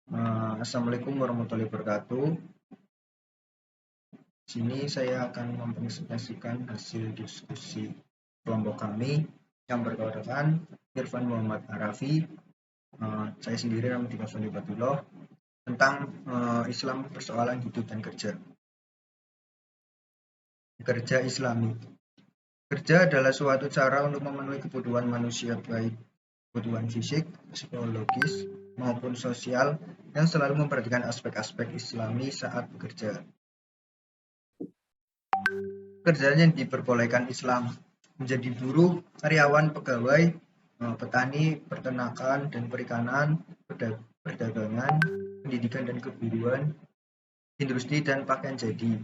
Assalamualaikum warahmatullahi wabarakatuh. Sini saya akan mempresentasikan hasil diskusi kelompok kami yang berkeluargaan Irfan Muhammad Arafi, saya sendiri Ramadi Fandi Batullah, tentang Islam persoalan hidup dan kerja. Kerja Islami. Kerja adalah suatu cara untuk memenuhi kebutuhan manusia, baik kebutuhan fisik, psikologis, maupun sosial, yang selalu memperhatikan aspek-aspek Islami saat bekerja. Pekerjaan yang diperbolehkan Islam menjadi buruh, karyawan, pegawai, petani, peternakan dan perikanan, perdagangan, pendidikan dan keguruan, industri dan pakaian jadi,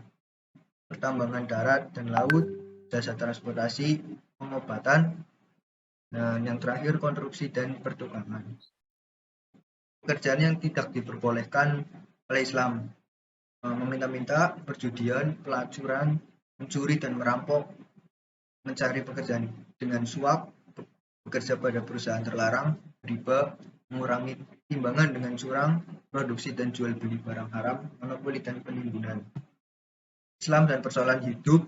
pertambangan darat dan laut, jasa transportasi, pengobatan, dan yang terakhir konstruksi dan pertukangan. Pekerjaan yang tidak diperbolehkan oleh Islam: meminta-minta, perjudian, pelacuran, mencuri dan merampok, mencari pekerjaan dengan suap, bekerja pada perusahaan terlarang, riba, mengurangi timbangan dengan curang, produksi dan jual beli barang haram, monopoli dan penimbunan. Islam dan persoalan hidup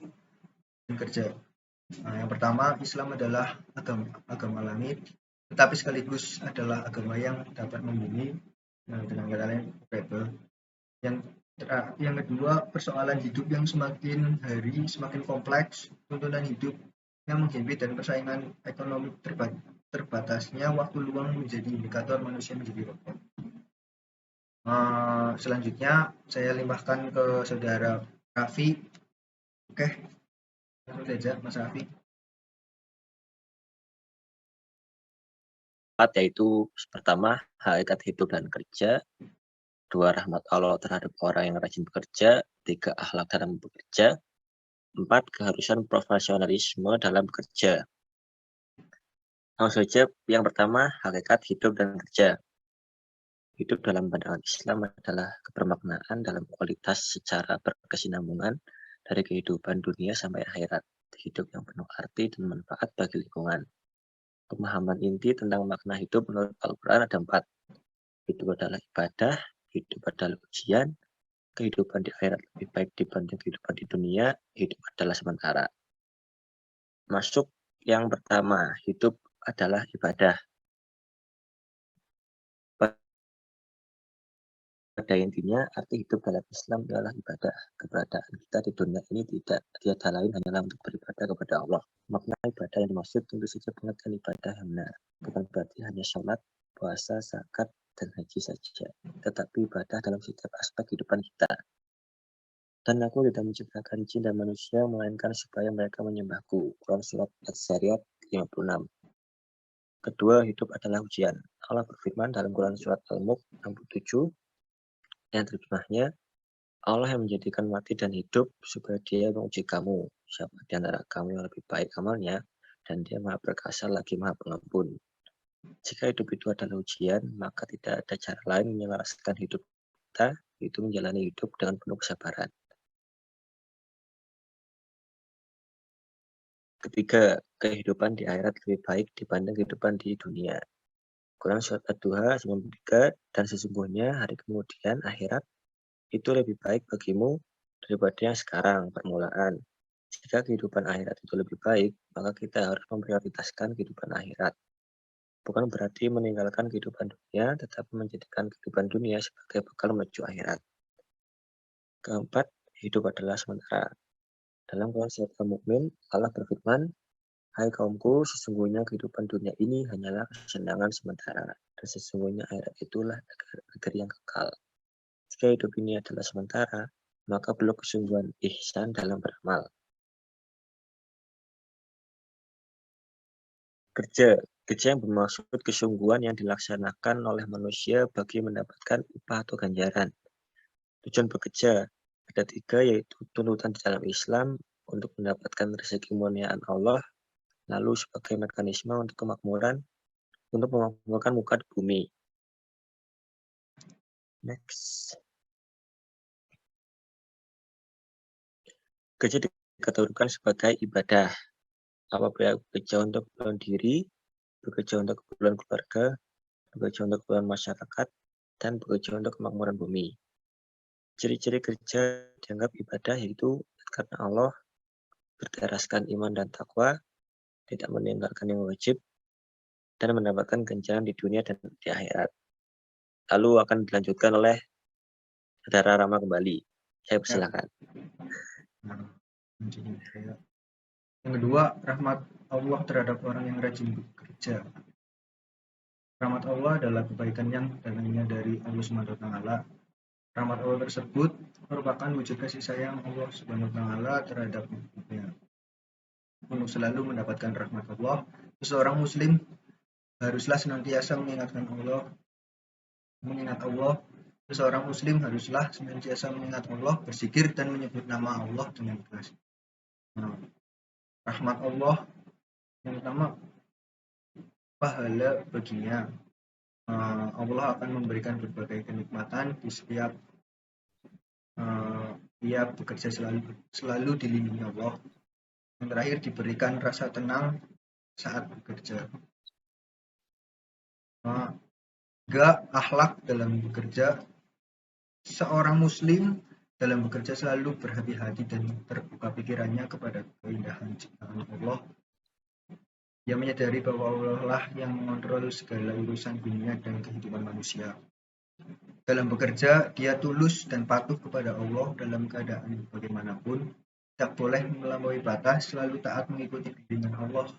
dan kerja. Yang pertama, Islam adalah agama langit, tetapi sekaligus adalah agama yang dapat membumi, dengan kata lain available. Yang kedua, persoalan hidup yang semakin hari semakin kompleks, tuntutan hidup yang menghimpit dan persaingan ekonomi terbatasnya waktu luang menjadi indikator manusia menjadi robot. Selanjutnya saya limpahkan ke saudara Raffi. Oke, langsung saja Mas Raffi. Yaitu pertama, hakikat hidup dan kerja. Dua, rahmat Allah terhadap orang yang rajin bekerja. Tiga, akhlak dalam bekerja. Empat, keharusan profesionalisme dalam bekerja. Langsung saja, yang pertama, hakikat hidup dan kerja. Hidup dalam pandangan Islam adalah kebermaknaan dalam kualitas secara berkesinambungan dari kehidupan dunia sampai akhirat. Hidup yang penuh arti dan manfaat bagi lingkungan. Pemahaman inti tentang makna hidup menurut Al-Quran ada 4. Hidup adalah ibadah, hidup adalah ujian, kehidupan di akhirat lebih baik dibanding kehidupan di dunia, hidup adalah sementara. Masuk yang pertama, hidup adalah ibadah. Pada intinya, arti hidup dalam Islam adalah ibadah. Keberadaan kita di dunia ini tidak tiada lain hanyalah untuk beribadah kepada Allah. Makna ibadah yang dimaksud tentu saja pengertian ibadah yang benar. Bukan berarti hanya sholat, puasa, zakat, dan haji saja. Tetapi ibadah dalam setiap aspek kehidupan kita. Dan aku tidak menciptakan jin dan manusia, melainkan supaya mereka menyembahku. Quran Surat Az-Zariyat 56. Kedua, hidup adalah ujian. Allah berfirman dalam Quran Surat Al-Mulk 67, yang terjemahnya, Allah yang menjadikan mati dan hidup supaya dia menguji kamu. Siapa di antara kamu yang lebih baik amalnya, dan dia maha perkasa lagi maha pengampun. Jika hidup itu adalah ujian, maka tidak ada cara lain menyelaraskan hidup kita, yaitu menjalani hidup dengan penuh kesabaran. Ketiga, kehidupan di akhirat lebih baik dibanding kehidupan di dunia. Quran Surat Ad-Duha 93, dan sesungguhnya hari kemudian akhirat itu lebih baik bagimu daripada yang sekarang, permulaan. Jika kehidupan akhirat itu lebih baik, maka kita harus memprioritaskan kehidupan akhirat. Bukan berarti meninggalkan kehidupan dunia, tetapi menjadikan kehidupan dunia sebagai bekal menuju akhirat. Keempat, hidup adalah sementara. Dalam Quran Surat Al-Mu'min, Allah berfirman, hai kaumku, sesungguhnya kehidupan dunia ini hanyalah kesenangan sementara, dan sesungguhnya akhirat itulah negeri yang kekal. Jika hidup ini adalah sementara, maka perlu kesungguhan ihsan dalam beramal. Kerja yang bermaksud kesungguhan yang dilaksanakan oleh manusia bagi mendapatkan upah atau ganjaran. Tujuan bekerja ada 3, yaitu tuntutan di dalam Islam untuk mendapatkan rezeki kemuliaan Allah, lalu sebagai mekanisme untuk kemakmuran, untuk memakmurkan muka di bumi. Next. Kerja dikategorikan sebagai ibadah. Apabila bekerja untuk keperluan diri, bekerja untuk keperluan keluarga, bekerja untuk keperluan masyarakat, dan bekerja untuk kemakmuran bumi. Ciri-ciri kerja dianggap ibadah yaitu karena Allah, berteraskan iman dan takwa, tidak meninggalkan yang wajib, dan mendapatkan ganjaran di dunia dan di akhirat. Lalu akan dilanjutkan oleh Saudara Rama kembali. Saya persilakan. Nah, yang kedua, rahmat Allah terhadap orang yang rajin bekerja. Rahmat Allah adalah kebaikan yang datangnya dari Allah Subhanahu wa taala. Rahmat Allah tersebut merupakan wujud kasih sayang Allah Subhanahu wa taala terhadap makhluknya. Untuk selalu mendapatkan rahmat Allah, seorang muslim haruslah senantiasa mengingat Allah. Seorang muslim haruslah senantiasa mengingat Allah, berzikir dan menyebut nama Allah dengan ikhlas. Nah, rahmat Allah yang pertama, pahala baginya. Allah akan memberikan berbagai kenikmatan di setiap ia bekerja selalu dilindungi Allah. Yang terakhir, diberikan rasa tenang saat bekerja. Tiga, akhlak dalam bekerja. Seorang muslim dalam bekerja selalu berhati-hati dan terbuka pikirannya kepada keindahan ciptaan Allah. Dia menyadari bahwa Allah lah yang mengontrol segala urusan dunia dan kehidupan manusia. Dalam bekerja, dia tulus dan patuh kepada Allah dalam keadaan bagaimanapun. Tak boleh melampaui batas, selalu taat mengikuti bimbingan Allah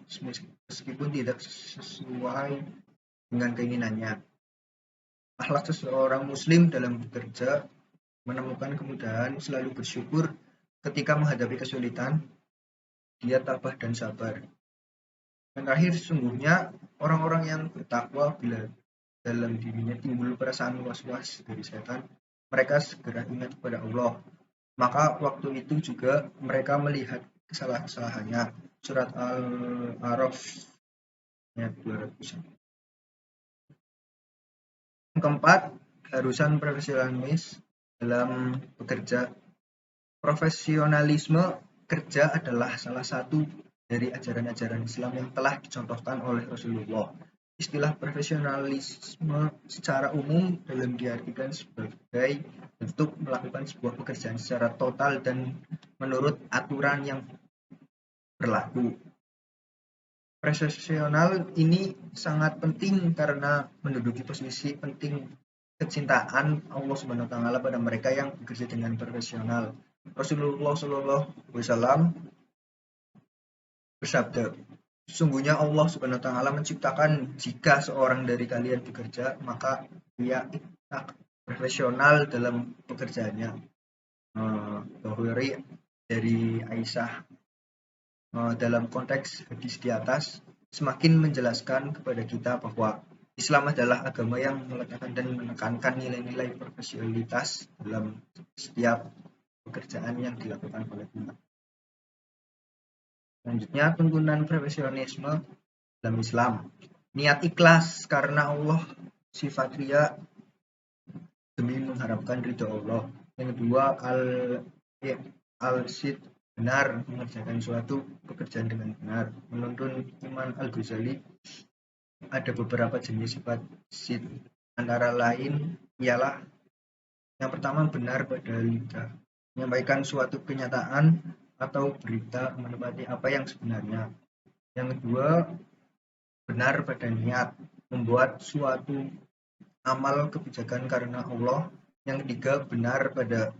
meskipun tidak sesuai dengan keinginannya. Akhlak seseorang muslim dalam bekerja menemukan kemudahan, selalu bersyukur ketika menghadapi kesulitan, dia tabah dan sabar. Yang terakhir, sesungguhnya orang-orang yang bertakwa bila dalam dirinya timbul perasaan was-was dari setan, mereka segera ingat kepada Allah. Maka waktu itu juga mereka melihat kesalahan-kesalahannya. Surat Al-A'raf ayat 200. Yang keempat, keharusan profesionalis dalam bekerja. Profesionalisme kerja adalah salah satu dari ajaran-ajaran Islam yang telah dicontohkan oleh Rasulullah. Istilah profesionalisme secara umum dalam diartikan sebagai bentuk melakukan sebuah pekerjaan secara total dan menurut aturan yang berlaku. Profesional ini sangat penting karena menduduki posisi penting kecintaan Allah Subhanahu wa taala pada mereka yang bekerja dengan profesional. Rasulullah SAW bersabda, sesungguhnya Allah Subhanahu wa taala menciptakan jika seorang dari kalian bekerja, maka ia profesional dalam pekerjaannya. Bukhari dari Aisyah dalam konteks hadis di atas semakin menjelaskan kepada kita bahwa Islam adalah agama yang meletakkan dan menekankan nilai-nilai profesionalitas dalam setiap pekerjaan yang dilakukan oleh umat. Selanjutnya, tuntunan profesionalisme dalam Islam. Niat ikhlas karena Allah, sifat riya demi mengharapkan ridho Allah. Yang kedua, al-sid, benar mengerjakan suatu pekerjaan dengan benar. Menurut Imam Al-Ghazali, ada beberapa jenis sifat sid. Antara lain ialah yang pertama, benar pada lidah, menyampaikan suatu kenyataan atau berita menepati apa yang sebenarnya. Yang kedua, benar pada niat, membuat suatu amal kebijakan karena Allah. Yang ketiga, benar pada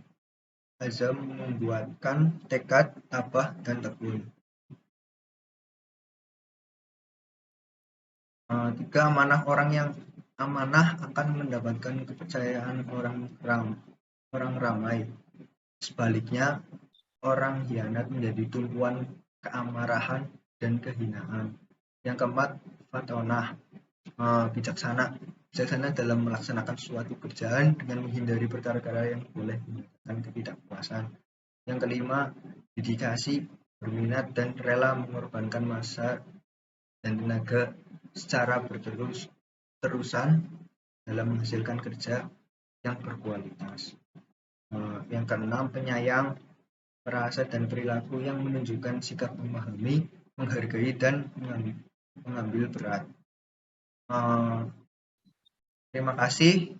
azam, membuatkan tekad, tabah, dan tekun. Tiga, amanah. Orang yang amanah akan mendapatkan kepercayaan orang ramai. Sebaliknya, orang khianat menjadi tumpuan keamarahan dan kehinaan. Yang keempat, fatonah, bijaksana dalam melaksanakan suatu kerjaan dengan menghindari perkara-perkara yang boleh menyebabkan ketidakpuasan. Yang kelima, dedikasi, berminat dan rela mengorbankan masa dan tenaga secara berterus-terusan dalam menghasilkan kerja yang berkualitas. Yang keenam, penyayang, perasa dan perilaku yang menunjukkan sikap memahami, menghargai dan mengambil berat. Terima kasih.